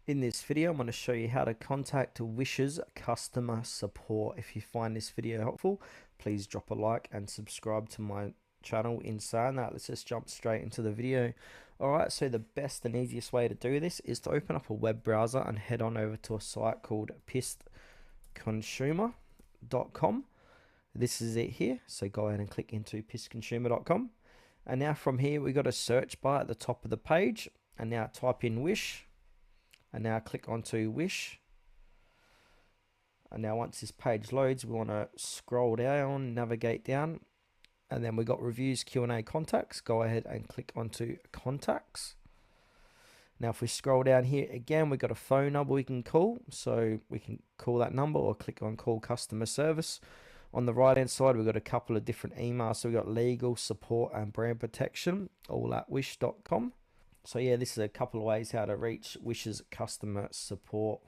In this video, I'm going to show you how to contact Wish's customer support. If you find this video helpful, please drop a like and subscribe to my channel. In saying that, let's just jump straight into the video. Alright, so the best and easiest way to do this is to open up a web browser and head on over to a site called pissconsumer.com. This is it here, so go ahead and click into pissconsumer.com. And now from here, we've got a search bar at the top of the page, and now type in Wish. And now click onto Wish. And now once this page loads, we want to scroll down, navigate down, and then we got reviews, Q&A, contacts. Go ahead and click onto contacts. Now if we scroll down here again, we got a phone number we can call, so we can call that number or click on call customer service. On the right hand side, we've got a couple of different emails, so we've got legal, support and brand protection, all at wish.com. So yeah, this is a couple of ways how to reach Wish's customer support.